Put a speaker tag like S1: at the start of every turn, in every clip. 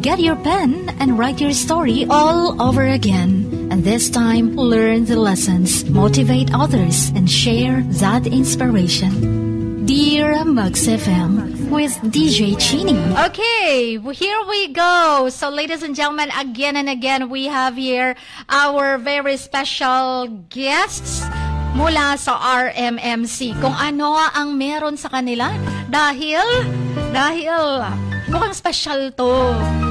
S1: Get your pen and write your story all over again. And this time, learn the lessons, motivate others, and share that inspiration. Dear Mugs FM with DJ Chini. Okay, here we go. So ladies and gentlemen, again and again, we have here our very special guests mula sa RMMC. Kung ano ang meron sa kanila dahil mukhang special to.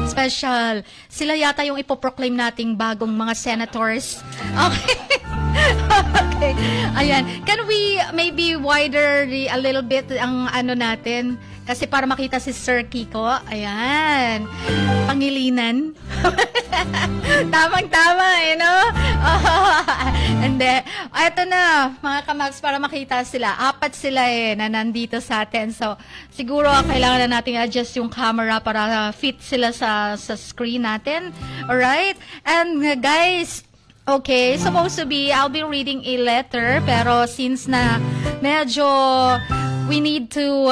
S1: Special. Sila yata yung ipoproclaim nating bagong mga senators. Okay. Okay. Ayan. Can we maybe wider a little bit ang ano natin? Kasi para makita si Sir Kiko. Ayan. Pangilinan. Tamang-tama, you know? Hindi. Ito na, mga kamags, para makita sila. 4 sila na nandito sa atin. So, siguro kailangan na natin adjust yung camera para fit sila sa screen natin. Alright? And guys, okay, supposed to be, I'll be reading a letter, pero since na medyo we need to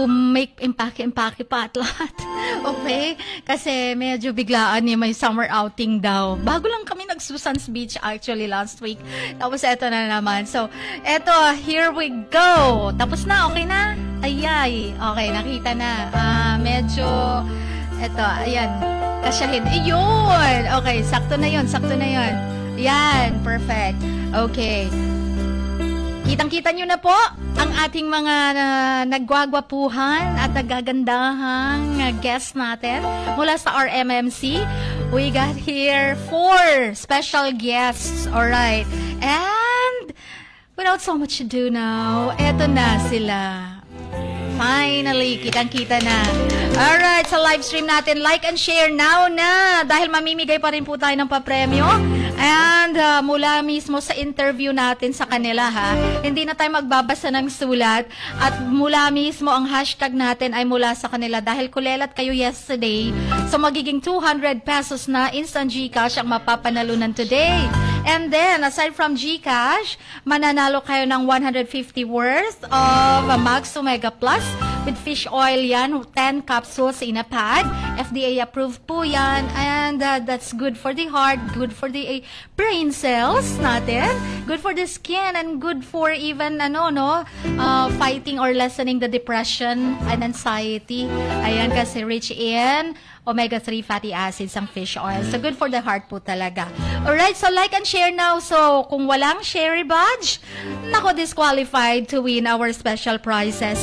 S1: make impake pa at lahat. Okay? Kasi medyo biglaan may summer outing daw. Bago lang kami nag-Susan's Beach actually last week. Tapos eto na naman. So, eto, here we go. Tapos na, okay na? Ayay. Okay, nakita na. Medyo, eto, ayan. Kasyahin. Ayun! Okay, sakto na yun. Yan, perfect. Okay. Kitang-kita nyo na po ang ating mga nagwagwapuhan at nagagandahang guests natin mula sa RMMC. We got here 4 special guests. Alright. And without so much ado now, eto na sila. Finally, kitang-kita na. Alright, sa live stream natin, like and share now na dahil mamimigay pa rin po tayo ng papremyo. And mula mismo sa interview natin sa kanila hindi na tayo magbabasa ng sulat at mula mismo ang hashtag natin ay mula sa kanila dahil kulelat kayo yesterday. So magiging 200 pesos na instant GCash ang mapapanalunan today. And then, aside from GCash, mananalo kayo ng 150 worth of Max Omega Plus with fish oil yan, 10 capsules in a pad. FDA approved po yan. And that's good for the heart, good for the brain cells natin, good for the skin, and good for even, fighting or lessening the depression and anxiety. Ayan, kasi rich in omega-3 fatty acids ang fish oil. So, good for the heart po talaga. Alright, so like and share now. So, kung walang share badge, disqualified to win our special prizes.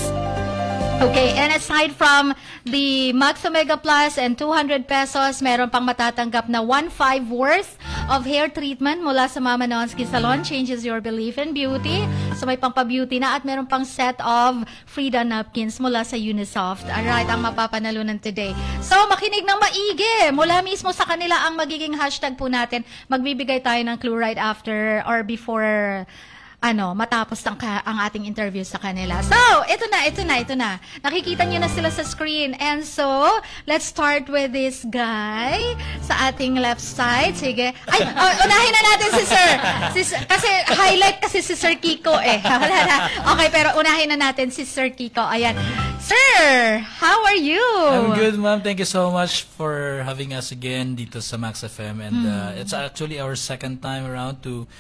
S1: Okay, and aside from the Max Omega Plus and 200 pesos, meron pang matatanggap na 1.5 worth of hair treatment mula sa Mama Nonsky Salon. Changes your belief in beauty. So may pang-pa-beauty na at meron pang set of Frida napkins mula sa Unisoft. Alright, ang mapapanalunan today. So makinig ng maigi. Mula mismo sa kanila ang magiging hashtag po natin. Magbibigay tayo ng clue right after or before matapos ang ating interview sa kanila. So, ito na. Nakikita niyo na sila sa screen. And so, let's start with this guy sa ating left side. Sige. Ay, unahin na natin si Sir. Kasi highlight kasi si Sir Kiko Wala na. Okay, pero unahin na natin si Sir Kiko. Ayan. Sir, how are you?
S2: I'm good, ma'am. Thank you so much for having us again dito sa Max FM. And it's actually our second time around to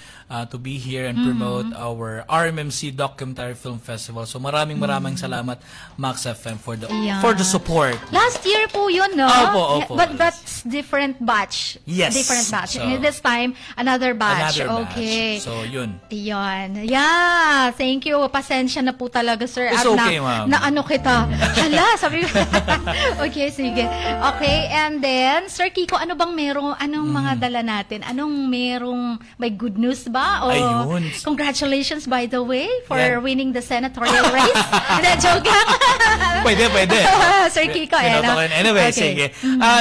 S2: be here and promote our RMMC Documentary Film Festival. So maraming salamat Max FM for the support.
S1: Last year po yun, no?
S2: Opo.
S1: But that's different batch.
S2: Yes.
S1: Different batch.
S2: So,
S1: this time, another batch. Okay.
S2: So yun.
S1: Yeah. Thank you. Pasensya na po talaga, sir.
S2: It's okay, ma'am.
S1: Na kita. Hala, sabi ko. Okay, sige. Okay, and then, Sir Kiko, ano bang anong mga dala natin? May good news ba?
S2: Ayun.
S1: Congratulations, by the way, for winning the senatorial race. Joke lang.
S2: Pwede.
S1: Sir Kiko,
S2: Anyway,
S1: okay.
S2: Sige.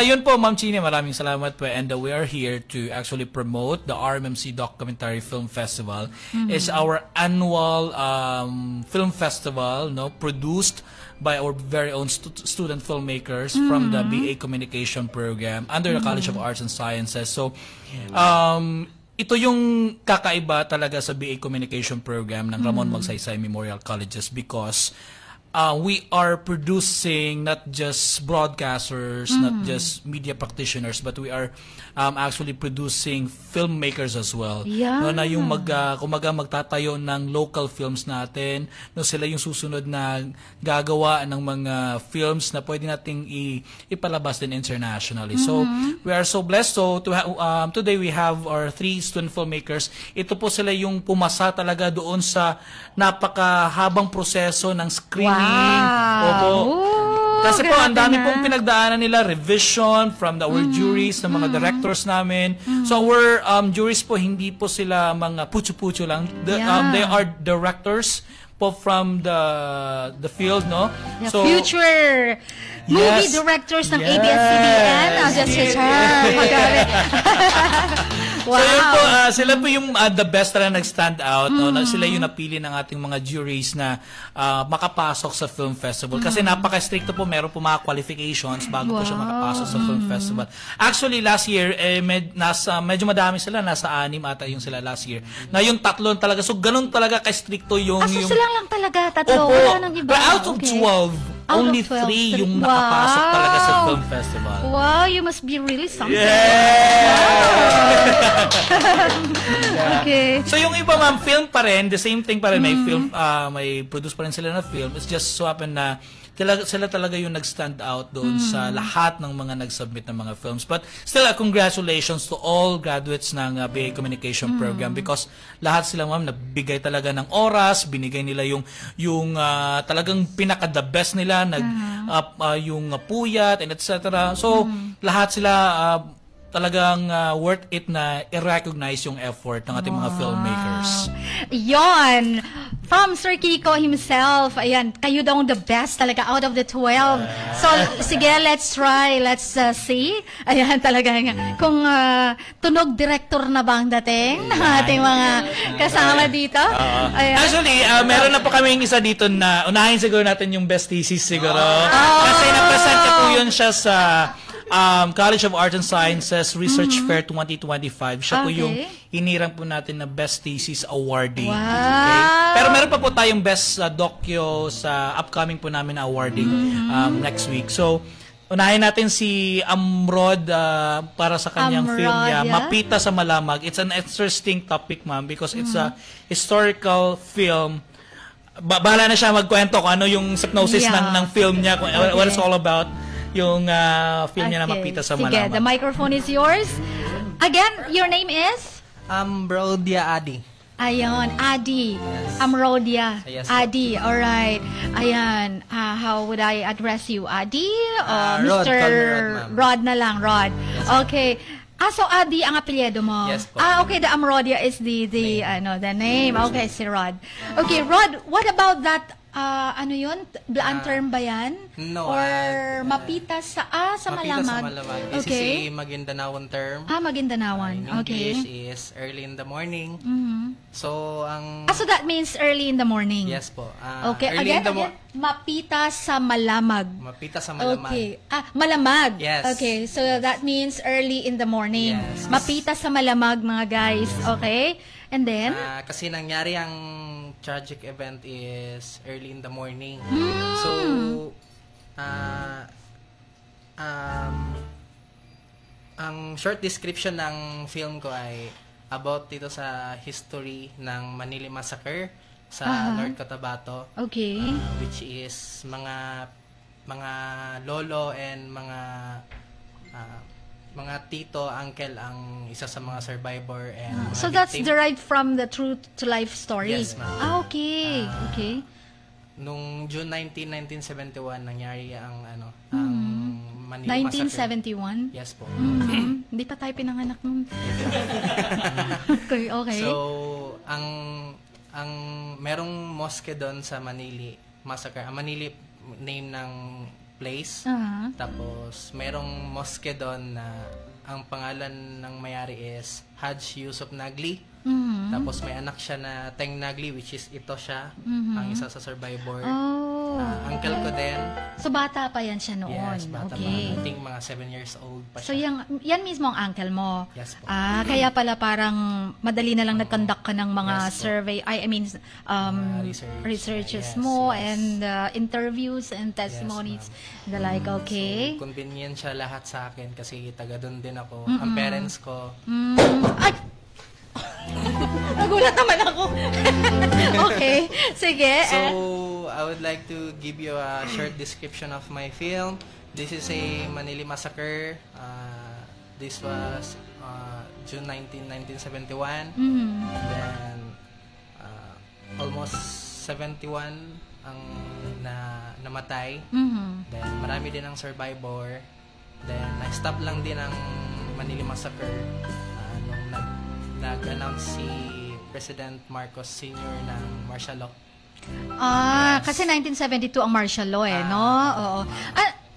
S2: Yun po, Ma'am Chini, maraming salamat po. And we are here to actually promote the RMMC Documentary Film Festival. It's our annual film festival, produced by our very own student filmmakers from the BA Communication Program under the College of Arts and Sciences. So, ito yung kakaiba talaga sa BA Communication Program ng Ramon Magsaysay Memorial Colleges because we are producing not just broadcasters, not just media practitioners, but we are actually producing filmmakers as well.
S1: Yeah.
S2: No, na yung kumaga magtatayo ng local films natin, no, sila yung susunod na gagawa ng mga films na pwede nating ipalabas din internationally. So we are so blessed. So today we have our 3 student filmmakers. Ito po sila yung pumasa talaga doon sa napakahabang proseso ng screening. Opo.
S1: Ooh,
S2: Kasi po, ang dami
S1: grabe
S2: pong
S1: na.
S2: pinagdaanan nila, revision from our juries, ng mga directors namin. So our juries po, hindi po sila mga putyo-putyo lang.
S1: Yeah.
S2: They are directors po from the field, no?
S1: The future movie
S2: Yes.
S1: directors ng
S2: Yes.
S1: ABS-CBN. Just
S2: Yes.
S1: Wow.
S2: So yun po, sila po yung the best talaga nag-stand out. No? Sila yung napili ng ating mga juries na makapasok sa film festival. Kasi napaka-stricto po, meron po mga qualifications bago po siya makapasok sa film festival. Actually, last year, medyo madami sila, nasa 6 ata yung sila last year. Na yung 3 talaga, so ganun talaga ka-stricto yung...
S1: So sila lang talaga, 3.
S2: Opo,
S1: Wala nang iba.
S2: but out of 12,
S1: Out
S2: only
S1: of 12,
S2: 3 yung
S1: wow.
S2: nakapasok talaga sa film festival.
S1: Wow, you must be really something. Okay.
S2: So yung iba ma'am, film pa rin, the same thing pa rin, may film, may produce pa rin sila na film. It's just so happen na sila talaga yung nag-stand out doon sa lahat ng mga nag-submit ng mga films. But still, congratulations to all graduates ng BA Communication Program because lahat sila ma'am nagbigay talaga ng oras, binigay nila yung talagang pinaka-the best nila, yung puyat and etc. So lahat sila talagang worth it na i-recognize yung effort ng ating mga filmmakers.
S1: Yon! From Sir Kiko himself, ayan, kayo daw the best talaga out of the 12. So, sige, let's try, let's see. Ayan, talaga nga. Kung tunog director na ba ang dating ng ating mga kasama dito? Ayan.
S2: Actually, meron na po kaming isa dito na unahin siguro natin yung best thesis siguro. Kasi na-present na po yun siya sa College of Arts and Sciences Research Fair 2025. Siya po yung hinirang po natin na Best Thesis Awarding.
S1: Wow.
S2: Okay? Pero meron pa po tayong Best Docu sa upcoming po namin na awarding next week. So, unahin natin si Amrod para sa kanyang film niya, Mapita sa Malamag. It's an interesting topic, ma'am, because it's a historical film. Bahala na siya magkwento kung ano yung synopsis ng film niya, what it's all about. Yung film niya na Mapita sa Malamag.
S1: Sige, the microphone is yours. Again, your name is?
S3: Amrodia Adi.
S1: Ayan, Adi. Amrodia.
S3: Yes,
S1: Adi, alright. Ayan, how would I address you? Adi?
S3: Rod,
S1: Mr.
S3: call me Rod, ma'am.
S1: Rod na lang, Rod. Okay. So Adi ang apelyido mo?
S3: Yes po.
S1: Okay, the Amrodia is the name. Okay, si Rod. Okay, Rod, what about that ano yun? Blaan term ba yan?
S3: No.
S1: Or mapita sa
S3: Mapita
S1: Malamag?
S3: sa Malamag. This is a Maguindanaon term.
S1: Maguindanaon.
S3: In
S1: Okay.
S3: English is early in the morning. So, ang...
S1: So that means early in the morning?
S3: Yes po.
S1: Okay,
S3: early
S1: again,
S3: in the
S1: mapita sa Malamag.
S3: Mapita sa Malamag.
S1: Okay. Malamag.
S3: Yes.
S1: Okay, so that means early in the morning.
S3: Yes.
S1: Mapita sa Malamag, mga guys. Okay? And then?
S3: Kasi nangyari ang tragic event is early in the morning. So, ang short description ng film ko ay about dito sa history ng Manili Massacre sa North Cotabato.
S1: Okay.
S3: Which is mga lolo and mga tito, uncle ang isa sa mga survivor and mga
S1: So that's
S3: victim.
S1: derived from the true to life story?
S3: Yes, ma'am.
S1: Okay. Okay.
S3: Nung June 19, 1971 nangyari ang ang Manila Massacre.
S1: 1971?
S3: Yes po.
S1: Hindi pa tayo pinanganak nun. Okay, okay.
S3: So, ang merong mosque doon sa Manili Massacre. Ang Manili name ng place. Tapos merong mosque doon na ang pangalan ng mayari is Haj Yusuf Nagli. Tapos may anak siya na Teng Nagli, which is ito siya, ang isa sa survivor. Uncle ko din.
S1: So, bata pa yan siya noon.
S3: Yes, bata
S1: Okay.
S3: pa. I think mga 7 years old pa
S1: So,
S3: siya.
S1: yan mismo ang uncle mo?
S3: Yes po.
S1: Kaya pala parang madali na lang nag-conduct ka ng mga
S3: Yes po.
S1: survey, I mean, researches mo
S3: Yes.
S1: and interviews and testimonies. The like, okay.
S3: So, convenient siya lahat sa akin kasi taga doon din ako. Ang parents ko,
S1: Ay! Nagulat naman ako. Okay, sige.
S3: so, I would like to give you a short description of my film. This is a Manili Massacre. This was June 19, 1971. Then, almost 71 ang namatay. Then, marami din ang survivor. Then, na-stop lang din ang Manili Massacre nung nag-announce si President Marcos Sr. ng martial law.
S1: Kasi 1972 ang martial law no? Oo.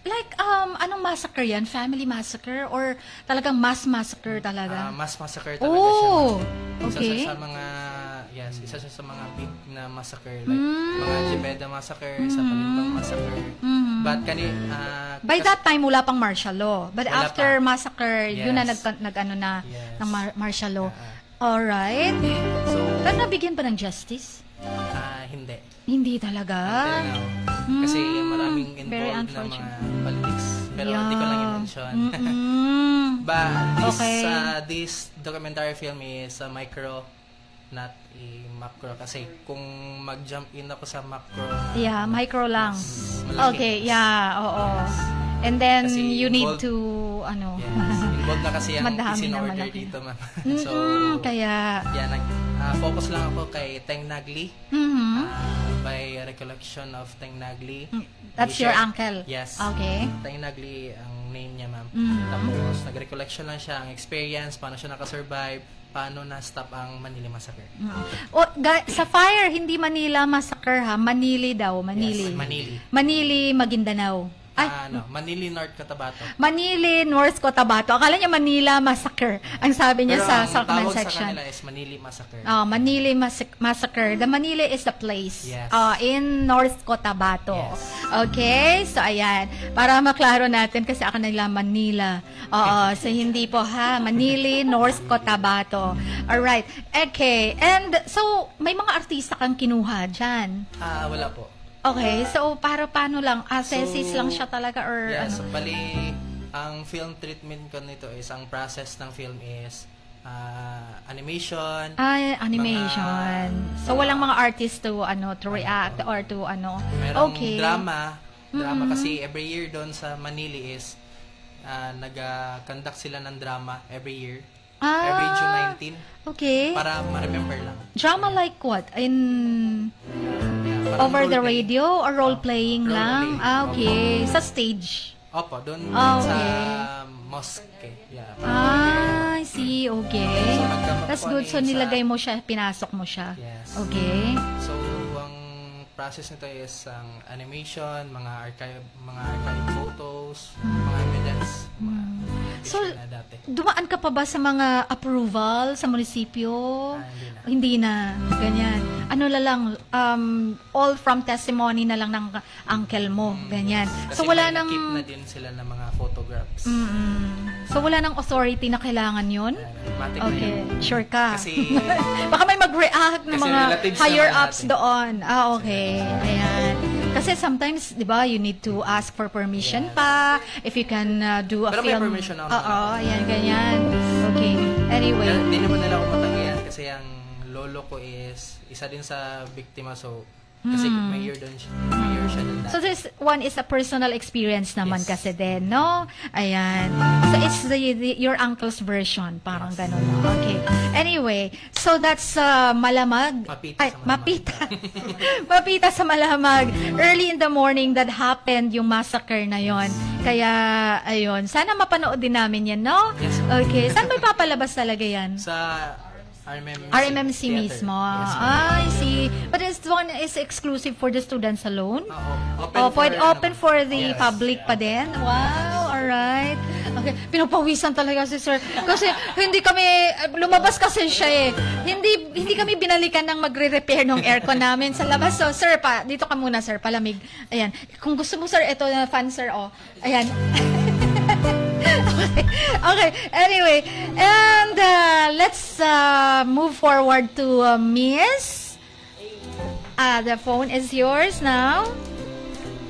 S1: Like, anong massacre yan? Family massacre? Or talagang mass massacre talaga?
S3: Mass massacre talaga siya.
S1: Okay.
S3: Isa siya sa mga big na massacre. Like, mga Jebeda massacre, sa Palimbang massacre. But
S1: by that time, wala pang martial law. But
S3: Wala
S1: after
S3: pa.
S1: massacre, yun na
S3: Yes.
S1: nag-ano na
S3: Yes.
S1: ng martial law. Alright.
S3: So,
S1: Pero nabigyan pa ng justice?
S3: hindi.
S1: Hindi talaga.
S3: Until now. Kasi maraming
S1: very
S3: involved na mga
S1: unfortunate.
S3: politics. Pero hindi ko lang i-mention. But this documentary film is a micro, not a macro. Kasi kung mag-jump in ako sa macro,
S1: Yeah, micro lang.
S3: malaki.
S1: Okay, yeah, oo. And then,
S3: Kasi
S1: you need
S3: involved-
S1: to,
S3: involved na kasi ang
S1: Madami
S3: in
S1: na
S3: order
S1: malaki.
S3: dito, ma'am. So,
S1: kaya,
S3: focus lang ako kay Teng Nagli. By recollection of Teng Nagli.
S1: that's your uncle?
S3: Yes.
S1: Okay.
S3: Teng Nagli ang name niya, ma'am. Tapos, nag-recollection lang siya, ang experience, paano siya nakasurvive, paano na-stop ang Manili Massacre.
S1: Sa fire, hindi Manila Massacre ha, Manili daw, Manili.
S3: Yes, Manili.
S1: Manili, Maguindanao.
S3: Manili North Cotabato.
S1: Manili, North Cotabato. Akala niya Manila Massacre. Ang sabi niya
S3: Pero
S1: sa
S3: ang
S1: comment
S3: tawag sa
S1: section.
S3: kanila is Manili Massacre.
S1: Manili Massacre. The Manili is the place.
S3: Yes.
S1: In North Cotabato.
S3: Yes.
S1: Okay? So, ayan. Para maklaro natin kasi ako nila Manila. So, hindi po ha. Manili, North Cotabato. Alright. Okay. And, so, may mga artista kang kinuha dyan.
S3: Wala po.
S1: Okay. So, paano lang? Thesis
S3: So,
S1: lang siya talaga or
S3: yes,
S1: ano?
S3: bali, ang film treatment ko nito is, ang process ng film is animation.
S1: Animation. So, walang mga artist to react or to
S3: Merong
S1: Okay.
S3: drama kasi every year doon sa Manili is nag-conduct sila ng drama every year. Every June 19
S1: Okay.
S3: para ma-remember lang.
S1: Drama like what?
S3: Parang
S1: Over the
S3: role-play.
S1: radio or role-playing lang?
S3: Role-playing.
S1: Okay. Sa stage?
S3: Opo, doon
S1: Okay.
S3: sa mosque. Yeah.
S1: I see. Okay.
S3: So, nagkamukha
S1: That's good. So,
S3: sa-
S1: nilagay mo siya, pinasok mo siya.
S3: Yes.
S1: Okay.
S3: So, ang process nito is ang animation, mga archive photos, mga evidence, mga
S1: So,
S3: picture na dati.
S1: dumaan ka pa ba sa mga approval sa munisipyo?
S3: Hindi
S1: Hindi na.
S3: na.
S1: Ganyan. Ano na lang, all from testimony na lang ng uncle mo. Ganyan.
S3: Kasi
S1: So, wala
S3: may
S1: nang...
S3: keep na din sila ng mga photographs.
S1: So, wala nang authority na kailangan yun?
S3: Matik na
S1: Okay.
S3: yun.
S1: Sure ka?
S3: Kasi,
S1: Baka may mag-react ng
S3: Kasi
S1: mga
S3: relatives
S1: higher-ups
S3: naman natin.
S1: doon. Okay. Ayan. Kasi sometimes, di ba, you need to ask for permission pa. If you can do a
S3: Pero may
S1: film.
S3: permission naman.
S1: Oo, ayan, ganyan. Okay. Anyway.
S3: hindi naman nila ako matanggihan kasi ang lolo ko is isa din sa biktima, so kasi mayor siya doon dati.
S1: So this one is a personal experience naman
S3: Yes.
S1: kasi din, no? Ayan. So it's your uncle's version, parang ganun. No? Okay. Anyway, so that's Malamag.
S3: Mapita sa Malamag.
S1: Mapita. Mapita sa Malamag. Early in the morning that happened yung massacre na yon. Kaya, ayun. Sana mapanood din namin yan, no?
S3: Yes.
S1: Okay. Saan ba ipapalabas talaga yan?
S3: Sa RMMC
S1: RMMC
S3: Theater.
S1: mismo.
S3: Yes.
S1: I see. But this one is exclusive for the students alone?
S3: Oo.
S1: Open for the
S3: Yes.
S1: public pa din? Wow, alright. Okay. Pinapawisan talaga si Sir. Kasi hindi kami, lumabas kasi siya eh. Hindi kami binalikan ng magre-repair ng aircon namin sa labas. So, Sir, dito ka muna, Sir, palamig. Ayan. Kung gusto mo, Sir, ito na fan, Sir, oh. Ayan. Okay. Anyway, and let's move forward to Miss. The phone is yours now.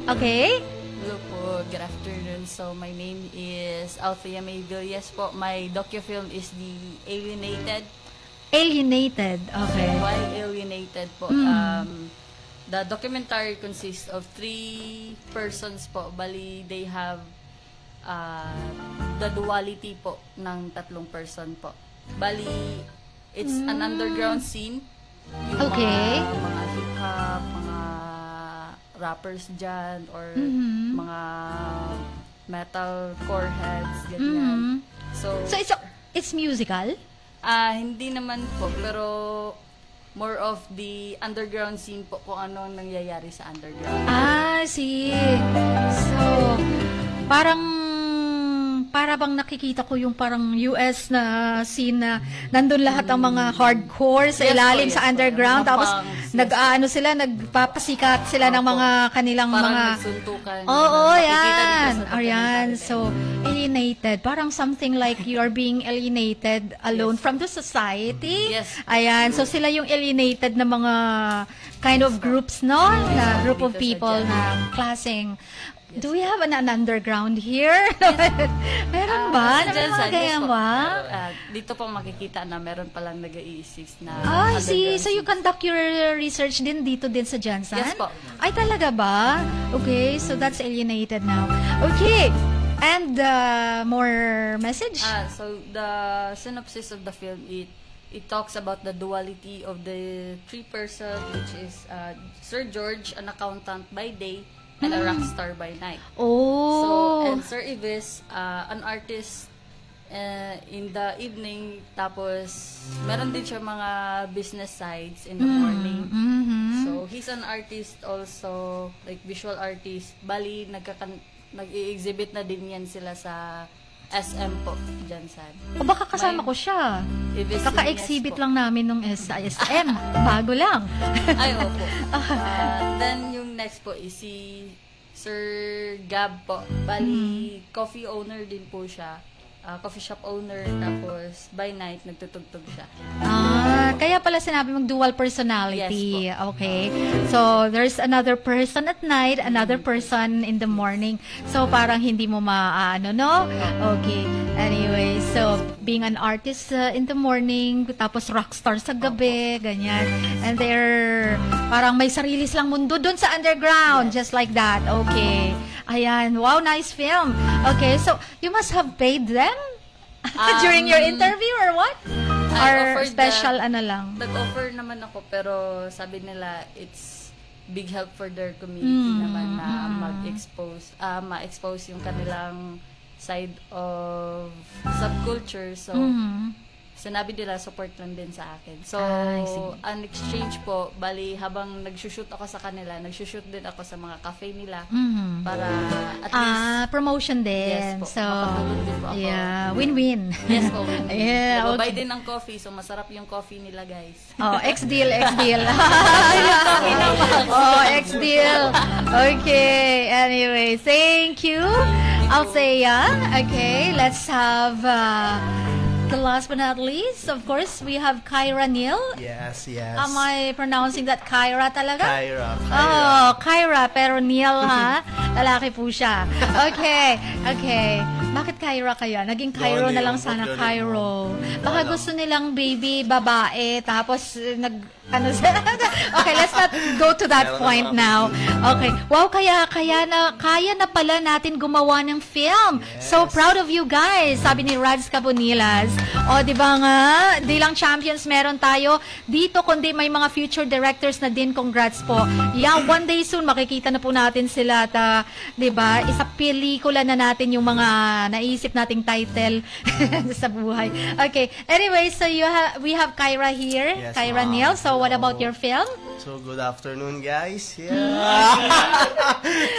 S1: Okay.
S4: Hello po, good afternoon. So my name is Althea May Villas po. My docufilm is The Alienated.
S1: Alienated, okay.
S4: Why Alienated po? The documentary consists of 3 persons po. Bali, they have the duality po ng 3 person po. Bali, it's an underground scene. Yung
S1: Okay.
S4: mga hip-hop, mga rappers dyan, or mga metalcore heads, ganyan. So
S1: it's musical?
S4: Hindi naman po, pero more of the underground scene po kung ano ang nangyayari sa underground.
S1: See. So, para bang nakikita ko yung parang US na scene na nandun lahat ang mga hardcore sa ilalim sa underground. Tapos, nagpapasikat sila ng mga kanilang
S4: parang
S1: mga...
S4: nagsuntukan.
S1: Oo,
S4: Makikita
S1: yan.
S4: dito sa
S1: Ayan.
S4: documentary.
S1: So, alienated. Parang something like you are being alienated alone from the society.
S4: Yes.
S1: Ayan. So, sila yung alienated na mga kind of groups, no? Na group of
S4: Dito sa
S1: people
S4: dyan.
S1: na klaseng. Do we have an underground here? Meron ba?
S4: Sa Jansan,
S1: Mga ganyan
S4: po.
S1: ba?
S4: Dito po makikita na meron palang nag-i-exist na
S1: I see.
S4: underground
S1: So you
S4: scene.
S1: conduct your research dito din sa Jansan?
S4: Yes po.
S1: Ay, talaga ba? Okay, so that's alienated now. Okay. And more message?
S4: So the synopsis of the film, it talks about the duality of the 3 person, which is Sir George, an accountant by day, and a rock star by night. So,
S1: Oh.
S4: and Sir Ives, an artist in the evening, tapos meron din siya mga business sides in the morning. So, he's an artist also, like visual artist. Bali, nag-i-exhibit na din yan sila sa SM po, Jansan.
S1: O baka kasama ko siya.
S4: Ives
S1: Kaka-exhibit
S4: Nunez po.
S1: lang namin nung SM. Bago lang.
S4: Ay, opo. Then, yung next po is si Sir Gab po. Bali, coffee owner din po siya. Coffee shop owner, tapos by night, nagtutugtog siya.
S1: Kaya pala sinabi mong dual personality.
S4: Yes
S1: Okay. So, there's another person at night, another person in the morning. So, parang hindi mo maano, no? Okay. Anyway, so, being an artist in the morning, tapos rockstar sa gabi, ganyan. And they're, parang may sarili silang mundo dun sa underground, just like that. Okay. Ayan. Wow, nice film. Okay, so, you must have paid them during your interview or what?
S4: I
S1: Or
S4: offered
S1: special ano lang?
S4: Nag-offer naman ako, pero sabi nila, it's big help for their community naman na mag-expose, ma-expose yung kanilang side of subculture. So, sinabi nila, support lang din sa akin. So,
S1: I see.
S4: an exchange po, bali, habang nagsushoot ako sa kanila, nagsushoot din ako sa mga cafe nila para at least,
S1: Promotion
S4: yes
S1: din.
S4: po,
S1: So,
S4: makapagod din po ako.
S1: yeah, win-win.
S4: Yes po.
S1: Yeah,
S4: Nababay
S1: okay.
S4: din ng coffee, so masarap yung coffee nila, guys.
S1: Oh, ex-deal. Oh, ex-deal. Okay. Anyway, thank you. I'll say okay, let's have the last but not least, of course, we have Kyra Neal.
S5: Yes.
S1: Am I pronouncing that Kyra talaga?
S5: Kyra.
S1: Oh, Kyra, pero Neil, ha? Lalaki po siya. Okay. Bakit Kyra kaya? Naging Cairo na lang sana, Cairo. Baka gusto nilang baby, babae, tapos Okay, let's not go to that point now. Okay. Wow, kaya na pala natin gumawa ng film. So proud of you guys, sabi ni Rads Cabonilas. O, di ba nga, di lang champions meron tayo dito, kundi may mga future directors na din. Congrats po. Yeah, one day soon, makikita na po natin sila at, di ba, isa pelikula na natin yung mga naisip nating title sa buhay. Okay. Anyway, so we have Kyra here.
S5: Yes,
S1: Kyra
S5: ma'am.
S1: Neal. So, what
S5: Hello.
S1: about your film?
S5: So, good afternoon, guys. Yeah.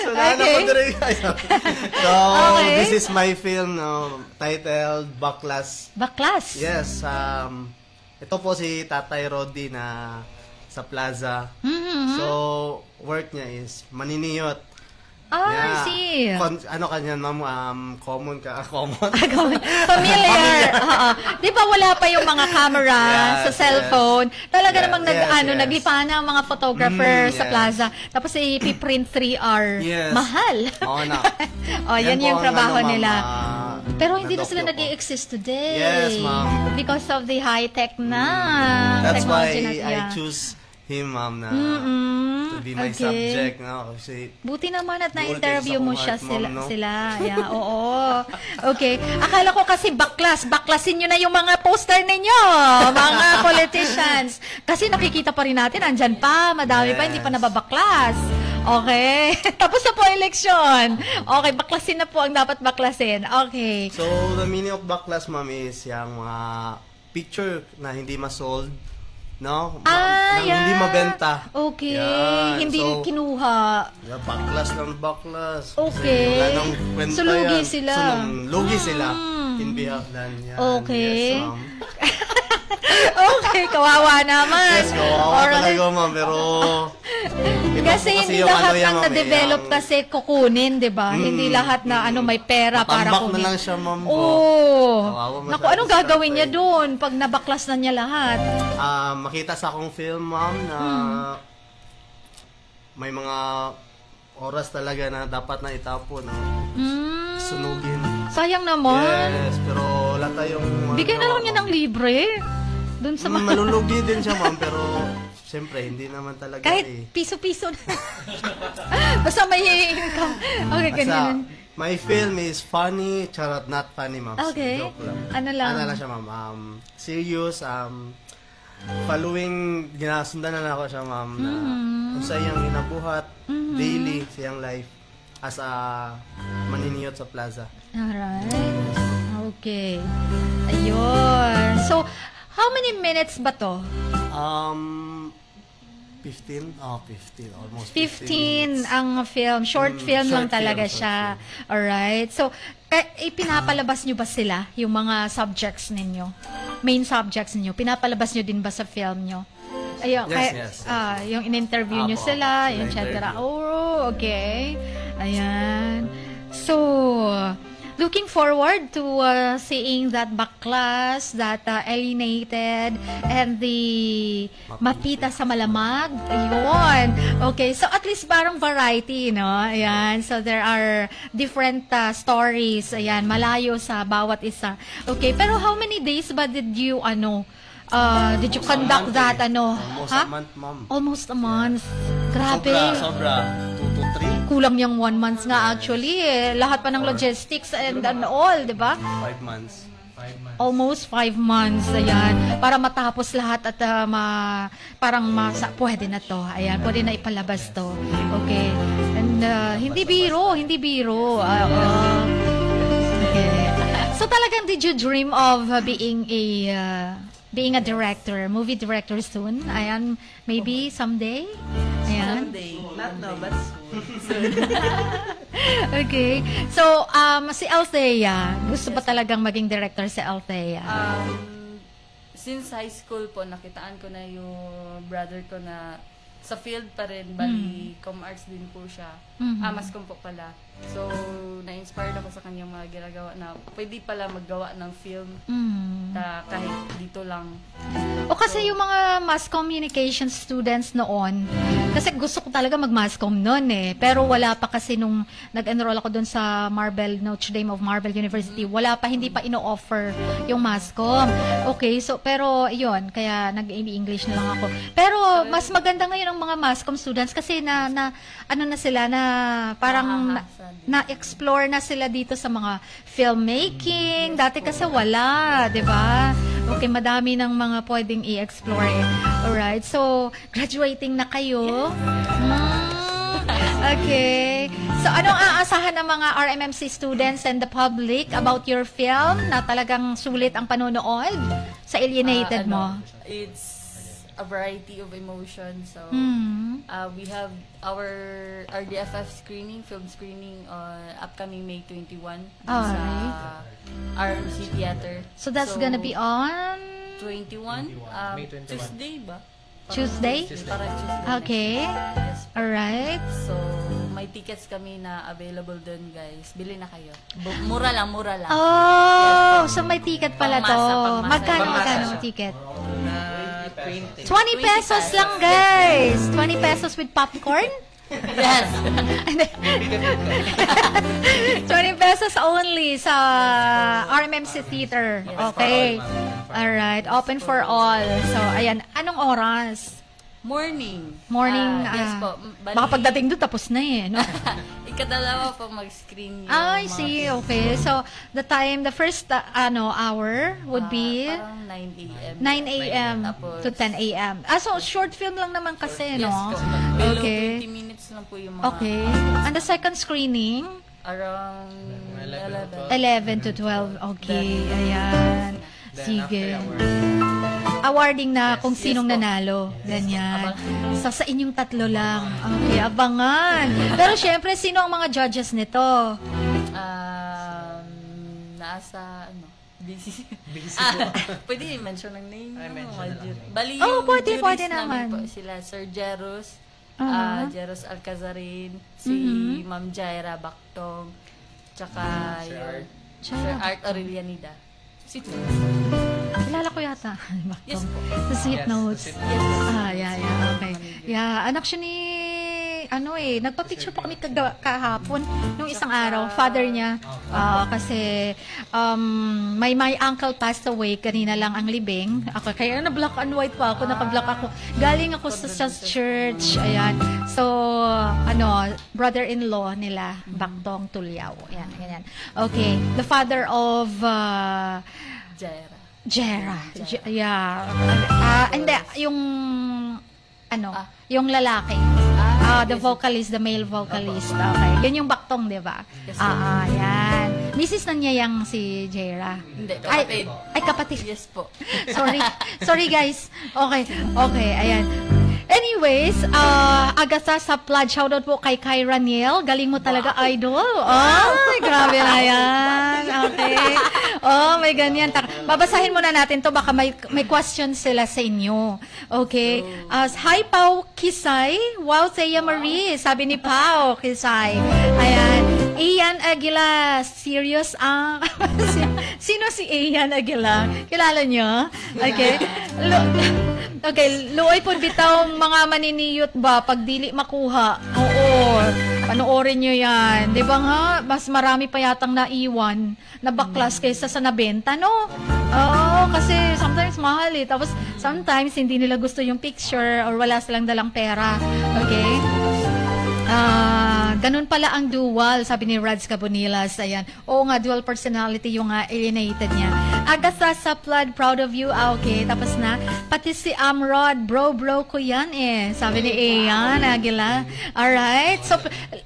S5: So, okay. Guys. So, this is my film, titled Baklas.
S1: Baklas?
S5: Yes. Ito po si Tatay Roddy na sa plaza. So, work niya is maniniyot.
S1: I see.
S5: Ano kanya, ma'am? Common ka? Common?
S1: Familiar. Di ba wala pa yung mga camera sa cellphone? Talaga namang naglipa na ang mga photographer sa plaza. Tapos ipiprint 3R.
S5: Yes.
S1: Mahal.
S5: Oo na.
S1: Yan yung trabaho nila. Pero hindi na sila nag-i-exist today.
S5: Yes, ma'am.
S1: Because of the high-tech na.
S5: That's why
S1: technology
S5: I choose him, ma'am, na to be my subject. No? Kasi
S1: buti naman at na-interview mo siya
S5: mom,
S1: sila. Yeah, oo. Okay. Akala ko kasi baklasin nyo na yung mga poster ninyo, mga politicians. Kasi nakikita pa rin natin, andyan pa, madami pa, hindi pa nababaklas. Okay. Tapos na po eleksyon. Okay, baklasin na po ang dapat baklasin. Okay.
S5: So, the meaning of baklas, ma'am, is yung mga picture na hindi ma-sold. No? Hindi mabenta.
S1: Okay.
S5: Yan.
S1: Hindi
S5: so,
S1: kinuha.
S5: Baklas ng baklas.
S1: Okay.
S5: Wala nang kwenta
S1: So, lugi
S5: yan.
S1: sila.
S5: Lugi sila. In behalf yan.
S1: Okay.
S5: Yes, ma'am.
S1: Okay, kawawa naman.
S5: Yes, kawawa talaga, ma'am. Pero
S1: kasi hindi lahat ng na-develop kasi kukunin, di ba? Hindi lahat na may pera para kunin.
S5: Matambak na lang siya, ma'am.
S1: Naku, anong gagawin niya doon pag nabaklas na niya lahat?
S5: Makita sa akong film, ma'am, na may mga oras talaga na dapat na itapon. Sunugin.
S1: Sayang naman.
S5: Yes, pero wala tayong...
S1: Bigyan na lang niya ng libre. Doon sa mga...
S5: Malulugi din siya, ma'am, pero... Siyempre, hindi naman talaga
S1: kahit piso-piso na. Basta may income. Okay, ganyan.
S5: My film is funny, charot, not funny, ma'am.
S1: Okay.
S5: Joke lang.
S1: Ano lang?
S5: Ano lang siya, ma'am. Serious, following, ginasundan na ako siya, ma'am, na kung sa iyang inabuhat, daily, sa iyang life, as a maniniyot sa plaza.
S1: Alright. Okay. Ayun. So, how many minutes ba to?
S5: 15? Oh, 15. Almost
S1: 15 ang film. Short film lang talaga siya. Alright. So, ipinapalabas nyo ba sila, yung mga subjects ninyo? Main subjects ninyo? Pinapalabas nyo din ba sa film nyo? Ayun,
S5: yes.
S1: Yung in-interview nyo sila, yung etc. Oh, okay. Ayan. So, looking forward to seeing that baklas, that alienated, and the mapita sa malamag. Ayun. Okay, so at least parang variety, no? Ayan. So there are different stories. Ayan, malayo sa bawat isa. Okay, pero how many days ba did you conduct that,
S5: Almost a month, ma'am.
S1: Almost a month. Grabe.
S5: Sobra. 2 to 3.
S1: Kulang yung 1 month nga actually lahat pa ng logistics and all, di ba?
S5: 5 months.
S1: Almost 5 months, ayan. Para matapos lahat at pwede na to. Ayan, pwede na ipalabas to. Okay. And hindi biro. Okay. So talagang did you dream of being a director, movie director soon? Ayan, maybe someday? Ayan.
S3: Someday. Not now, but soon.
S1: Okay. So, si Althea, gusto ba talagang maging director si Althea?
S4: Since high school po, nakitaan ko na yung brother ko na sa field pa rin, bali, com arts din po siya. Mascom po pala. So, na-inspired ako sa kanyang mga ginagawa na pwede pala maggawa ng film na kahit dito lang.
S1: O kasi yung mga mass communication students noon, kasi gusto ko talaga mag-masscom noon pero wala pa kasi nung nag-enroll ako doon sa Notre Dame of Marble University, hindi pa ino-offer yung masscom. Okay, so pero yun, kaya nag-English na lang ako. Pero mas maganda ngayon ang mga masscom students kasi parang na-explore na sila dito sa mga filmmaking. Dati kasi wala, di ba? Okay, madami ng mga pwedeng i-explore. Alright, so graduating na kayo. Okay. So, anong aasahan ng mga RMMC students and the public about your film na talagang sulit ang panonood sa Alienated mo?
S4: It's a variety of emotions. So we have our RDFF screening, film screening on upcoming May 21 sa RMC Theater.
S1: So that's gonna be on
S4: 21,
S3: May 21.
S4: Tuesday ba?
S1: Tuesday?
S4: Parang Tuesday.
S1: Okay.
S4: Yes.
S1: Alright.
S4: So, may tickets kami na available doon, guys. Bili na kayo. Mura lang.
S1: Oh, so may ticket pala to.
S4: Pangmasa.
S1: Magkano ticket?
S3: Na 20.
S1: 20 pesos lang, guys. 20 pesos with popcorn?
S4: Yes.
S1: 20 pesos only sa RMMC Theater. Okay. Alright. Open for all. So, ayan. Anong oras?
S4: Morning. Yes po. Bali,
S1: Baka pagdating doon, tapos na eh. No?
S4: ikadalawa po mag-screen yung
S1: I
S4: mga
S1: see.
S4: films.
S1: Okay. So, the first hour would be
S4: Parang 9 a.m.
S1: 9 a.m.
S4: Tapos,
S1: to 10 a.m. So short film lang naman kasi,
S4: Yes
S1: no?
S4: po. Below
S1: Okay.
S4: 20 minutes lang po yung mga
S1: Okay. And the second screening,
S4: around
S1: 11 to 12. Okay. Ayan. Sige. Awarding na kung sinong nanalo. Ganyan. Sa inyong tatlo lang. Okay, abangan. Pero syempre, sino ang mga judges nito?
S4: Nasa, busy. Pwede i-mention ng name.
S3: mention
S4: Bali,
S1: Oh,
S4: yung
S1: pwede
S4: juries
S1: naman.
S4: namin po sila, Sir Jeros, Jeros Alcazarin, si Ma'am Jaira Bactong, tsaka yung Sir Art Aurelianida. Si
S1: Kilala ko yata.
S4: Yes po.
S1: Sa Sweet Notes.
S4: Yes.
S1: Yeah. Okay. Yeah, anak siya ni, nagpa-picture pa kami kahapon, nung isang araw, father niya. Kasi, my uncle passed away, kanina lang ang libing. Ako, kaya na-black and white pa ako, naka-black ako. Galing ako sa church, ayan. So, brother-in-law nila, Bactong Tulyao. Ayan, ganyan. Okay, the father of,
S4: Jaira.
S1: Yeah. Hindi, yung lalaki. The vocalist, the male vocalist. Okay. Yun yung Bactong, di ba? Yan. Mrs. na niya yung si Jaira.
S4: Hindi, kapatid.
S1: Ay, kapatid.
S4: Yes po.
S1: Sorry guys. Okay, ayan. Anyways, Agatha sa Flood, shoutout po kay Kyra Niel. Galing mo talaga, idol. Ay, grabe na yan. Okay. May ganyan. Babasahin muna natin to, baka may question sila sa inyo. Okay. Hi, Pao Kisay. Wow, Thea Marie. Sabi ni Pao Kisay. Ayan. Ian Aguila. Serious ang... Sino si Ian Aguila? Kilala niyo? Okay. Okay, luoy po bitaw mga maniniyot ba pag dili makuha. Oo. Panoorin nyo yan. Di ba nga, mas marami pa yatang naiwan na baklas kaysa sa nabenta, no? Oo, kasi sometimes mahal eh. Tapos sometimes hindi nila gusto yung picture or wala silang dalang pera. Okay? Ganun pala ang dual, sabi ni Rads Cabonilas. Ayan. Oo nga, dual personality yung alienated niya. Agatha sa Flood, proud of you. Okay, tapos na. Pati si Amrod, bro ko yan eh. Sabi ni Ian Aguila. Alright. So,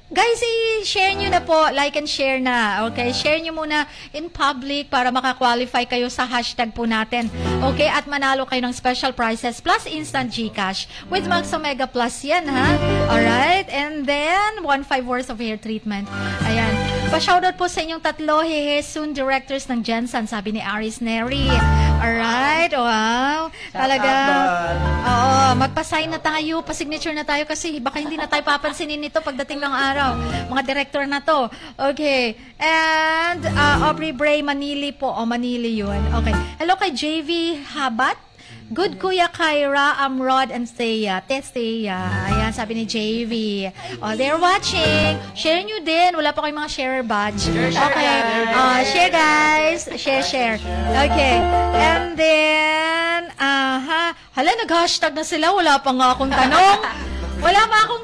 S1: guys, i-share nyo na po. Like and share na. Okay, share nyo muna in public para makakwalify kayo sa hashtag po natin. Okay, at manalo kayo ng special prizes plus instant GCash with Max Omega Plus yan, ha? Alright, and then 1.5 worth of hair treatment. Ayan. Pa-shoutout po sa inyong tatlo, soon directors ng Jensen, sabi ni Aris Neri. Alright, wow. Talaga. Oo, magpa-sign na tayo, pa-signature na tayo kasi baka hindi na tayo papansinin nito pagdating ng araw. Mga director na to. Okay. And Aubrey Bray Manili po. Manili yun. Okay. Hello kay JV Habat. Good Kuya Kyra, Amrod, and Thea. Ayan, sabi ni JV. They're watching. Share nyo din. Wala pa kayong mga share badge. Okay. Share, guys. Share. Okay. And then, hala, nag-hashtag na sila. Wala pa nga akong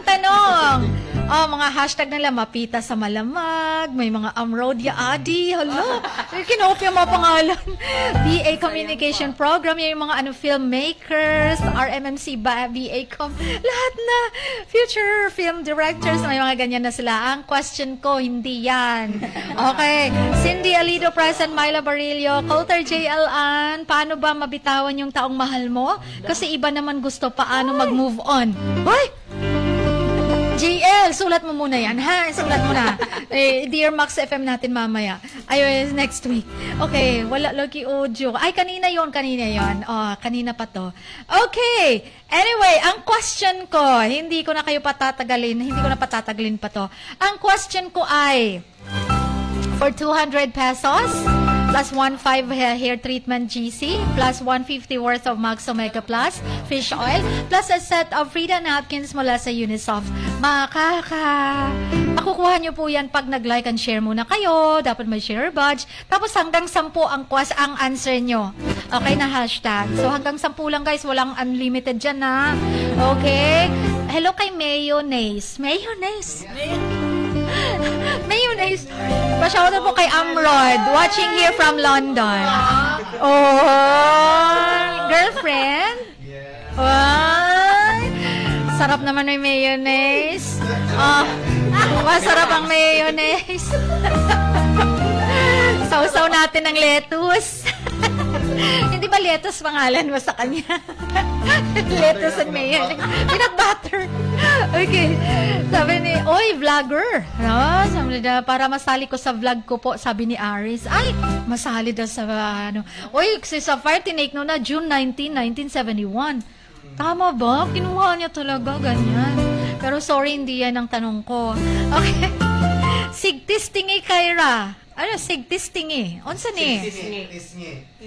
S1: tanong. Mga hashtag nila, mapita sa malamag, may mga Amrodia Adi, hala, kinopya mga pangalan. BA Communication Program, yung mga filmmakers, RMMC, BA Com, lahat na, future film directors, may mga ganyan na sila. Ang question ko, hindi yan. Okay, Cindy Alido present, Myla Barillo, Coulter JL Ann, paano ba mabitawan yung taong mahal mo? Kasi iba naman gusto paano mag-move on. Hoy! JL, sulat mo muna yan, ha? Sulat mo na. Dear Max FM natin mamaya. Ay, next week. Okay, wala lagi audio. Ay, kanina yon. Kanina pa to. Okay. Anyway, ang question ko, hindi ko na patatagalin pa to. Ang question ko ay, for 200 pesos, plus 1.5 hair treatment GC, plus 150 worth of Max Omega Plus fish oil, plus a set of Frida napkins mula sa Unisoft. Makukuha nyo po yan pag nag-like and share muna kayo. Dapat may share badge. Tapos hanggang 10 ang answer nyo. Okay na hashtag. So hanggang 10 lang guys. Walang unlimited dyan na. Okay? Hello kay Mayonnaise. Pa-shoutout po kay Amrod, watching here from London. Girlfriend? Sarap naman may mayonnaise. Masarap ang mayonnaise. Sausaw natin ng lettuce. Hindi ba lettuce pangalan mo sa kanya? Lettuce and mayonnaise. Peanut butter. Okay. Sabi ni, oy, vlogger. No? Sabi na, para masali ko sa vlog ko po, sabi ni Aris. Ay, masali daw sa Oy, si Sapphire, tinake no na June 19, 1971. Tama ba? Kinuha niya talaga, ganyan. Pero sorry, hindi yan ang tanong ko. Okay. Sigtis tingi Kyra. Ano, sigtis tingi? Onsa ni?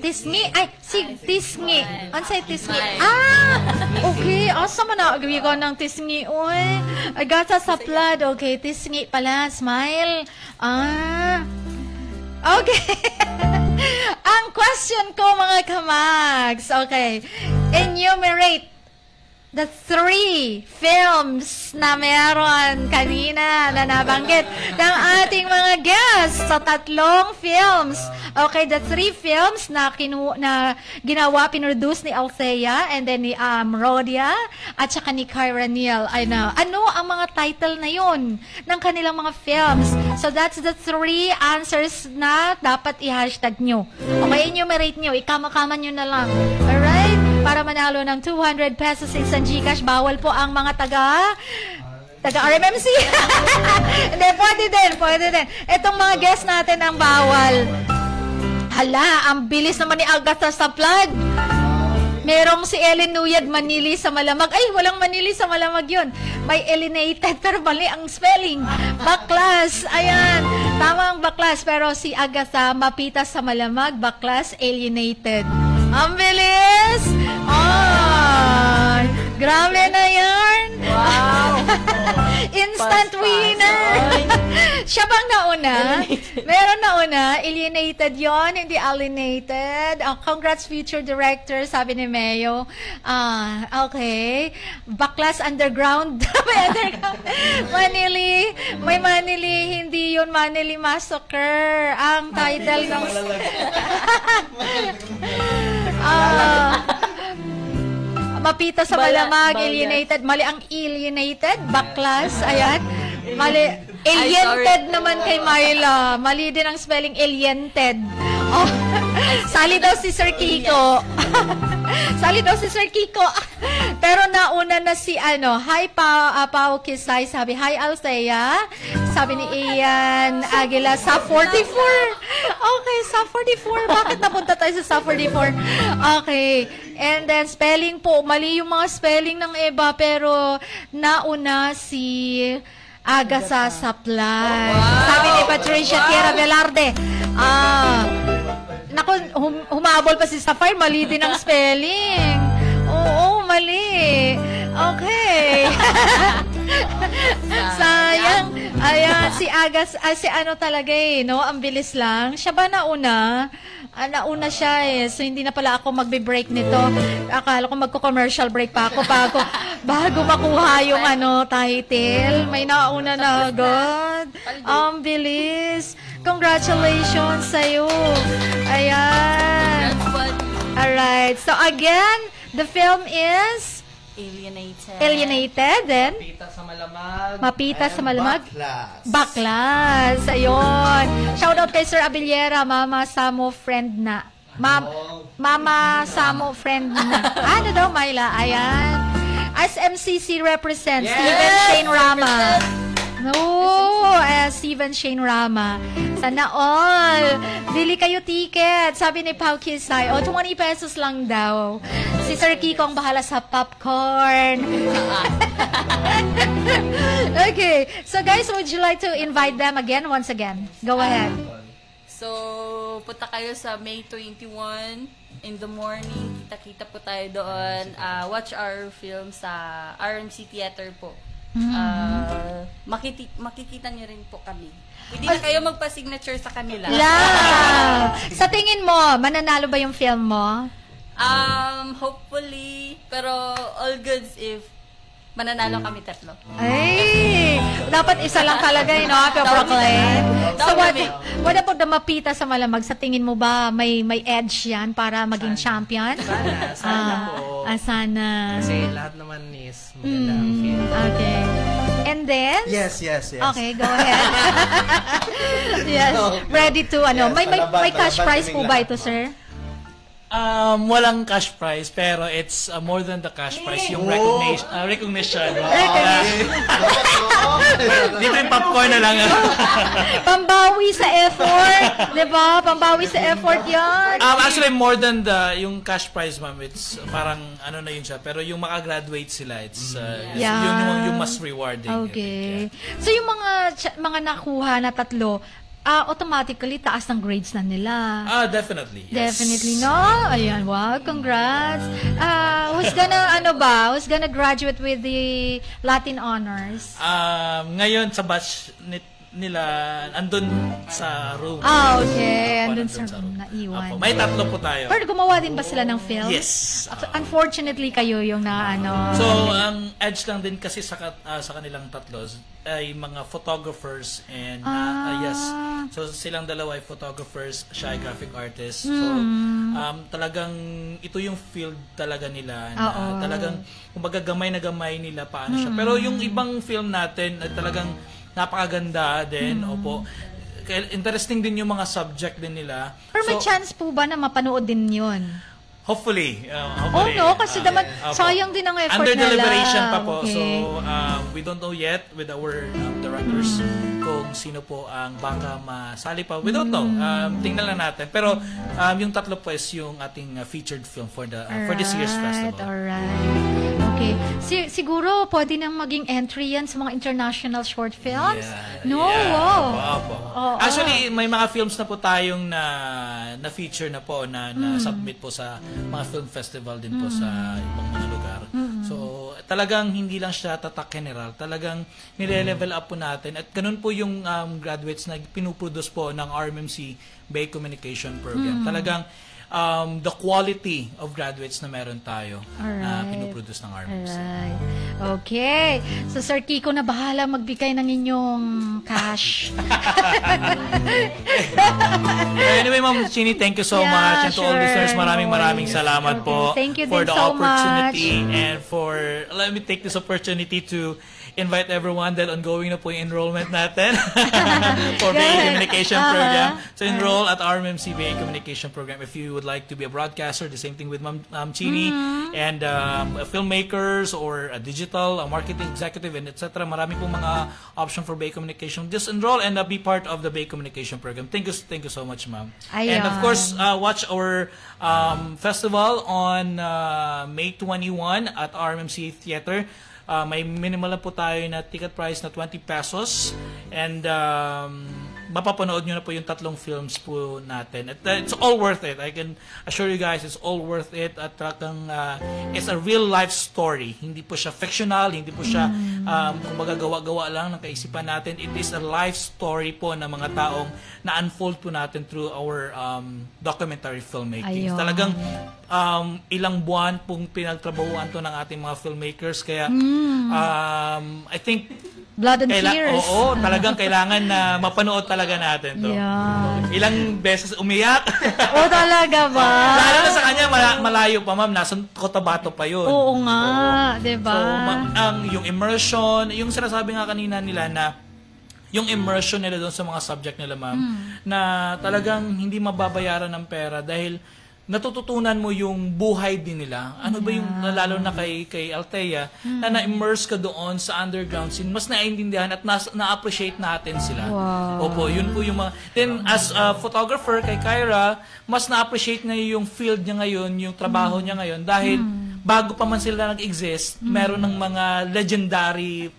S1: Tisngi. Ay, sigtisngi. Onsa tisngi? Okay. Asa man na agwigo ng tisngi? Uy, agata sa blood. Okay, tisngi pala. Smile. Okay. Ang question ko, mga kamags. Okay. Enumerate the 3 films na meron kanina na nabanggit ng ating mga guests sa 3 films. Okay, the 3 films na ginawa, pinroduce ni Althea and then ni Rodia at saka ni Kyra Neal. Ano ang mga title na yun ng kanilang mga films? So that's the 3 answers na dapat i-hashtag nyo. Okay, enumerate nyo. Ikama-kama nyo na lang. Alright? Para manalo ng 200 pesos sa GCash. Bawal po ang mga taga RMMC. Hindi, pwede din. Itong mga guests natin ang bawal. Hala, ang bilis naman ni Agatha sa flood. Merong si Ellen Nuyad, Manili sa Malamag. Ay, walang Manili sa Malamag yun. May alienated, pero mali ang spelling. Baklas. Ayan. Tama ang baklas. Pero si Agatha, Mapita sa Malamag, baklas, alienated. Ang bilis! Grabe na yan! Wow! Instant winner! Siya bang nauna? Meron nauna. Alienated yon, hindi alienated. Congrats, future director, sabi ni Mayo. Okay. Baklas underground. May underground. Manili. May Manili. Hindi yun Manili Massacre. Ang title ng... Mapita sa Malamag, alienated. Mali ang alienated, baklas, ayan. Mali, aliented naman kay Myla. Mali din ang spelling aliented. Sali daw si Sir Kiko. Pero nauna na si hi Pao Kisay, sabi, hi Althea. Sabi ni Ian Aguila, sa 44. Okay, sa 44. Bakit napunta tayo sa 44? Okay. And then, spelling po. Mali yung mga spelling ng iba, pero nauna si Agasa Saplay. Sabi ni Patricia Tierra Velarde. Naku, humabol pa si Sapphire. Mali din ang spelling. Oo, mali. Okay. Sayang. Ayan, si Agas, si ano talaga no? Ang bilis lang. Siya ba nauna? Nauna siya So, hindi na pala ako magbe-break nito. Akala ko magko-commercial break pa ako bago makuha yung title. May nauna na agad. Ang bilis. Congratulations sa'yo. Ayan. Alright. So, again, the film is Alienated. Then?
S3: Mapita sa malamag.
S1: Mapita sa malamag.
S5: Baklas.
S1: Baklas. Ayun. Shoutout kay Sir Abillera, Mama Samo friend na. Mama Samo friend na. Ano daw, Myla? Ayan. As MCC represents, Steven Shane Rama. No, Steven Shane Rama. Sana all. Bili kayo ticket. Sabi ni Pao Kisay, 20 pesos lang daw. Si Sir Kiko ang bahala sa popcorn. Okay. So guys, would you like to invite them again, once again? Go ahead.
S4: So, punta kayo sa May 21 in the morning. Kita-kita po tayo doon. Watch our film sa RMC Theater po. Makikita niyo rin po kami. Hindi na kayo magpa-signature sa kanila.
S1: Sa tingin mo, mananalo ba yung film mo?
S4: Hopefully, pero all goods if mananalo kami tatlo.
S1: Ay, dapat isa lang talaga, proclaim. So what about the Mapita sa malamag? Sa tingin mo ba may edge yan para maging champion?
S3: Sana po.
S1: Sana.
S3: Kasi lahat naman is magandang film.
S1: Okay. And then?
S5: Yes.
S1: Okay, go ahead. Yes. Ready to, may cash prize po ba ito, sir?
S2: Walang cash prize, pero it's more than the cash prize, yung recognition. Dito yung popcorn na lang.
S1: Pambawi sa effort, di ba? Pambawi sa effort yan.
S2: Actually, more than yung cash prize, ma'am, it's parang na yun siya. Pero yung makagraduate sila, it's yung mas rewarding.
S1: Okay. So yung mga nakuha na tatlo, automatically taas ng grades na nila.
S2: Definitely. Yes.
S1: Definitely, no? Ayan, wow, congrats. Who's gonna graduate with the Latin honors?
S2: Ngayon sa batch nila andun sa room.
S1: Okay. Andun sa room, naiwan.
S2: May tatlo po tayo.
S1: Pero gumawa din ba sila ng film?
S2: Yes.
S1: Unfortunately, kayo yung
S2: So, ang edge lang din kasi sa kanilang tatlo ay mga photographers and yes. So, silang dalawa ay photographers, siya ay graphic artist. So, talagang ito yung field talaga nila na talagang kumbaga gamay na gamay nila paano siya. Pero yung ibang film natin ay talagang napakaganda din. Opo. Interesting din yung mga subject din nila.
S1: Pero may chance po ba na mapanood din yun?
S2: Hopefully.
S1: Kasi naman, sayang din ang effort
S2: under
S1: nila.
S2: Under deliberation pa po.
S1: Okay.
S2: So, we don't know yet with our directors kung sino po ang baka masali pa. We don't know. Tingnan lang natin. Pero, yung tatlo po is yung ating featured film for this year's festival.
S1: Alright. Okay. Siguro, pwede nang maging entry yan sa mga international short films? Wow.
S2: Actually, may mga films na po tayong na-feature na po, na submit po sa mga film festival din po sa ibang mga lugar. So, talagang hindi lang siya tatak general. Talagang nile-level up po natin. At ganun po yung graduates na pinuproduce po ng RMMC Bay Communication Program. Talagang the quality of graduates na meron tayo na pinuproduce ng RMMC.
S1: Alright. Okay. So, Sir Kiko na bahala magbigay ng inyong cash.
S2: Anyway, Ma'am Chini, thank you so much. And to all listeners, maraming salamat po
S1: thank you
S2: for the
S1: so
S2: opportunity and let me take this opportunity to invite everyone dahil ongoing na po yung enrollment natin for BA Communication Program. So enroll at RMMC BA Communication Program if you would like to be a broadcaster, the same thing with Ma'am Chini, and filmmakers or a digital, a marketing executive, and etc. Marami pong mga option for BA Communication. Just enroll and be part of the BA Communication Program. Thank you so much, ma'am. And of course, watch our festival on May 21 at RMMC Theater. May minimal lang po tayo na ticket price na 20 pesos. And mapapanood nyo na po yung 3 films po natin. At it's all worth it. I can assure you guys, it's all worth it. At it's a real life story. Hindi po siya fictional, hindi po siya kumbaga gawa-gawa lang ng kaisipan natin. It is a life story po ng mga taong na-unfold po natin through our documentary filmmaking.
S1: Ayun.
S2: Talagang ilang buwan pong pinagtrabahuan to ng ating mga filmmakers. Kaya I think
S1: Blood and tears.
S2: Oo, talagang kailangan na mapanood talaga natin to.
S1: Yeah.
S2: Ilang beses umiyak.
S1: Oo, talaga ba?
S2: Lalo na sa kanya, malayo pa ma'am, nasa Cotabato pa yun.
S1: Oo nga, diba?
S2: So, yung immersion, yung sinasabi nga kanina nila na yung immersion nila doon sa mga subject nila ma'am, na talagang hindi mababayaran ng pera dahil natututunan mo yung buhay din nila. Ano ba yung, lalo na kay Althea, na na-immerse ka doon sa underground scene, mas naiintindihan at na-appreciate natin sila.
S1: Wow.
S2: Opo, yun po yung mga... Then, as a photographer, kay Kyra, mas na-appreciate niya yung field niya ngayon, yung trabaho niya ngayon, dahil bago pa man sila nag-exist, meron ng mga legendary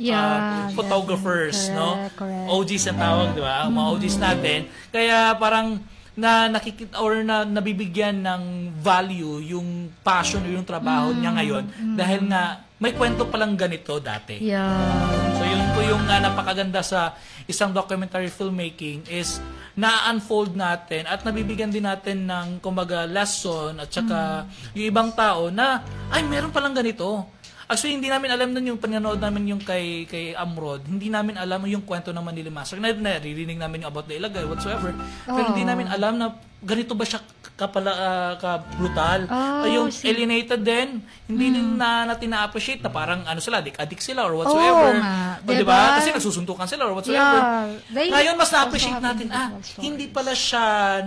S2: photographers,
S1: correct.
S2: OGs ang tawag, di ba? Mga OGs natin. Kaya parang na nakikita or na nabibigyan ng value yung passion o yung trabaho niya ngayon dahil nga may kwento palang ganito dati.
S1: Yeah.
S2: So yun po yung napakaganda sa isang documentary filmmaking is na-unfold natin at nabibigyan din natin ng kumbaga lesson at saka yung ibang tao na ay meron palang ganito. Actually, hindi namin alam nun yung pananood namin yung kay Amrod. Hindi namin alam yung kwento ng Manila Massacre. Naririnig namin yung about the Ilagay, whatsoever. Pero hindi namin alam na ganito ba siya ka-brutal. Yung alienated din, hindi din natin na-appreciate na parang ano sila, addict sila or whatsoever. O diba? Kasi nagsusuntukan sila or whatsoever. Ngayon, mas na-appreciate natin, hindi pala sila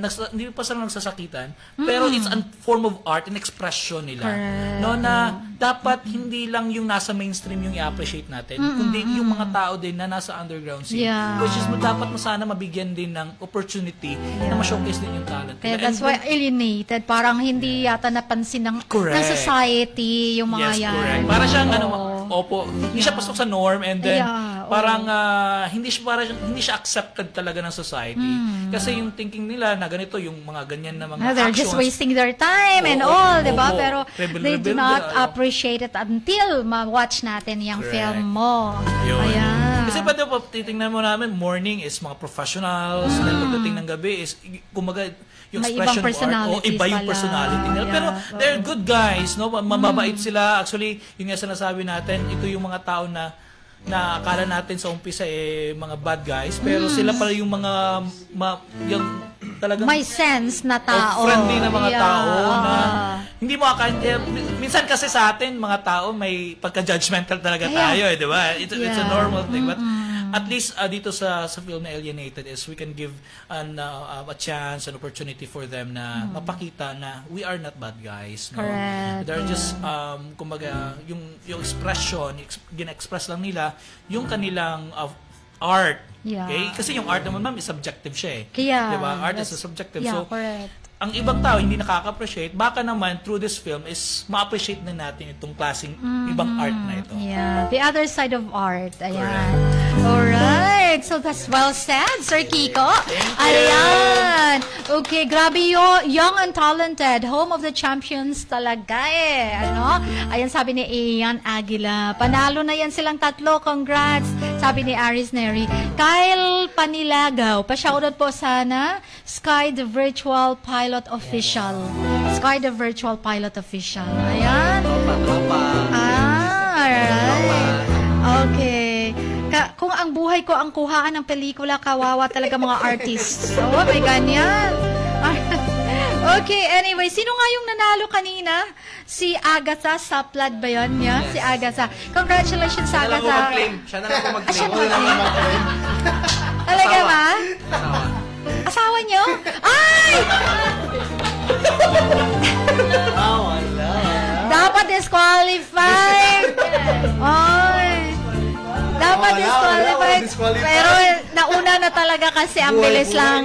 S2: nagsasakitan, pero it's a form of art and expression nila. No, na dapat hindi lang yung nasa mainstream yung i-appreciate natin, kundi yung mga tao din na nasa underground scene. Which is dapat sana mabigyan din ng opportunity na ma-showcase din yung talent.
S1: Kaya that's why alienated. Parang hindi yata napansin ng society yung mga yan.
S2: Yes, correct. Para siyang hindi siya pasok sa norm and then parang hindi siya accepted talaga ng society. Kasi yung thinking nila na ganito, yung mga ganyan na mga
S1: they're
S2: actions.
S1: just wasting their time and all, di ba? Pero they do not appreciate it until ma-watch natin yung film mo. Ayan.
S2: Kasi pati po, titingnan mo namin, morning is mga professionals, then pagdating ng gabi is, kumaga, yung
S1: may
S2: expression
S1: ibang
S2: art, iba yung personality nila. Pero they're good guys, no? Mababait sila. Actually, yun nga sinasabi natin, ito yung mga tao na akala natin sa umpisa mga bad guys, pero sila pala yung mga yung talagang
S1: may sense na tao.
S2: Friendly na mga tao na hindi mo minsan kasi sa atin mga tao may pagka-judgmental talaga tayo, di ba? It's a normal thing, but at least dito sa film na Alienated is we can give a chance, an opportunity for them na mapakita na we are not bad guys. No?
S1: Correct.
S2: They're just kumbaga yung expression, gina-express lang nila yung kanilang art. Okay? Kasi yung art naman ma'am is subjective siya diba? Art is subjective. So
S1: correct.
S2: ang ibang tao hindi nakaka-appreciate, baka naman through this film is ma-appreciate na natin itong klaseng ibang art na ito.
S1: Yeah, the other side of art. Ayan. Alright. So that's well said, Sir Kiko. Ayan. Okay, grabe young and talented. Home of the champions talaga ano? Ayan, sabi ni Ian Aguila. Panalo na yan silang tatlo. Congrats. Sabi ni Aris Neri. Kyle Panilagaw. Pa-shoutout po sana. Sky the Virtual Pilot Official. Sky the Virtual Pilot Official. Ayan. Alright. Okay. Kung ang buhay ko ang kuhaan ng pelikula, kawawa talaga mga artists. Oh, may ganyan. Okay, anyway, sino nga yung nanalo kanina? Si Agatha Saplad ba yun? Yeah? Si Agatha. Congratulations, Agatha.
S3: Siya na lang mag-claim.
S1: Siya na lang mag-claim. Talaga ba? Asawa niyo? Ay!
S5: Wala.
S1: Dapat disqualified. Ay. Dapat disqualified. Pero nauna na talaga kasi ang bilis lang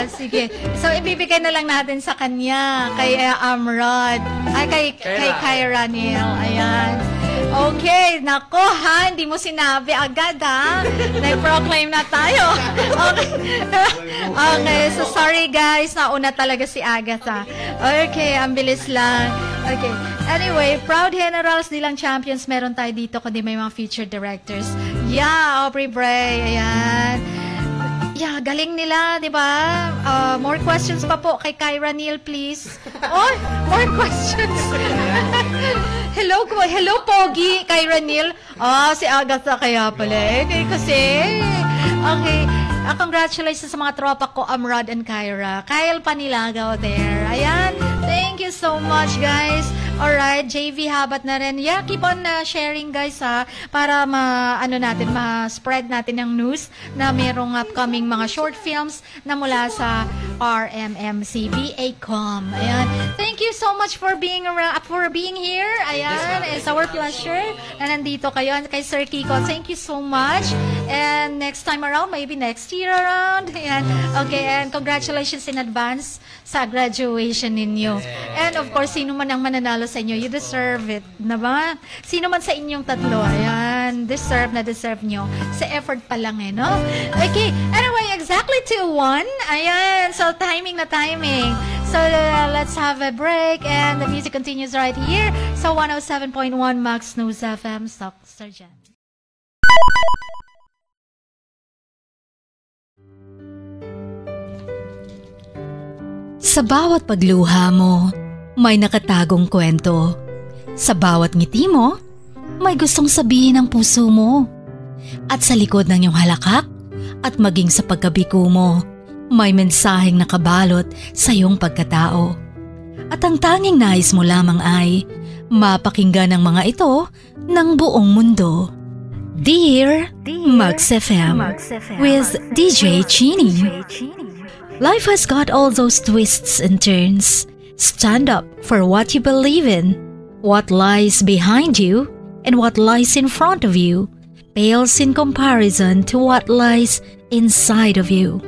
S1: sige. So ibibigay na lang natin sa kanya kay Amrod. Ay kay Kyra Neal. Ayan. Okay, nako ha, hindi mo sinabi agad ha. Nag-proclaim na tayo. Okay. Okay, so sorry guys, nauna talaga si Agatha. Okay, ang bilis lang. Okay. Anyway, proud generals, di lang champions meron tayo dito, kundi may mga featured directors. Yeah, Aubrey Bray, ayan. Yeah, galing nila, di ba? More questions pa po kay Kyra Neal, please. Oh, more questions. Hello, Pogi, Kyra Neal. Si Agatha kaya pala. Okay, kasi. Okay. Congratulations sa mga tropa ko, Amrod and Kyra. Kyle Panilagaw there. Ayan. Thank you so much, guys. Alright, JV habat na rin. Yeah, keep on sharing guys ha, para ma-spread natin ang news na merong upcoming mga short films na mula sa RMMC BACOM. Ayan. Thank you so much for being here. Ayan, it's our pleasure na nandito kayo. And kay Sir Kiko, thank you so much. And next time around, maybe next year around. Ayan. Okay, and congratulations in advance sa graduation ninyo. And of course, sino man ang mananalo sa inyo, you deserve it. Na ba? Sino man sa inyong tatlo, ayan, deserve nyo. Sa effort pa lang no? Okay, anyway, exactly 2:01. Ayan, so timing na timing. So let's have a break and the music continues right here. So 107.1 Max News FM, Stock Sergeant.
S6: Sa bawat pagluha mo, may nakatagong kwento. Sa bawat ngiti mo, may gustong sabihin ang puso mo. At sa likod ng iyong halakak at maging sa pagkabiko mo, may mensaheng nakabalot sa iyong pagkatao. At ang tanging nais mo lamang ay mapakinggan ang mga ito ng buong mundo. Dear Max FM with DJ Chini. Life has got all those twists and turns. Stand up for what you believe in. What lies behind you and what lies in front of you pales in comparison to what lies inside of you.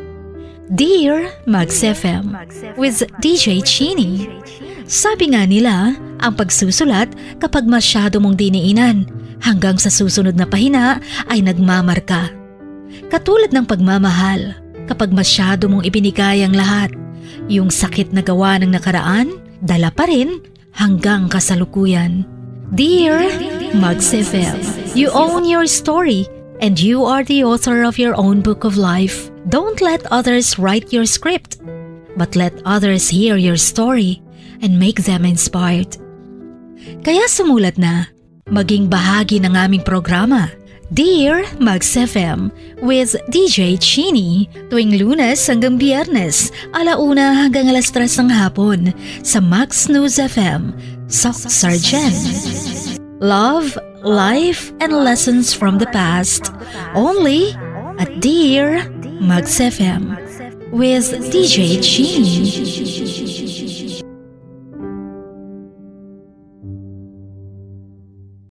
S6: Dear Max FM with DJ Chini. Sabi nga nila, ang pagsusulat kapag masyado mong diniinan hanggang sa susunod na pahina ay nagmamarka. Katulad ng pagmamahal, kapag masyado mong ibinigay ang lahat, yung sakit na gawa ng nakaraan, dala pa rin hanggang kasalukuyan. Dear Max FM, you own your story and you are the author of your own book of life. Don't let others write your script, but let others hear your story and make them inspired. Kaya sumulat na, maging bahagi ng aming programa. Dear Max FM with DJ Chini tuwing Lunes hanggang Biyernes, 1:00 hanggang 3:00 ng hapon sa Max News FM, Sock Sergeant. Love, life, and lessons from the past only at Dear Max FM with DJ Chini.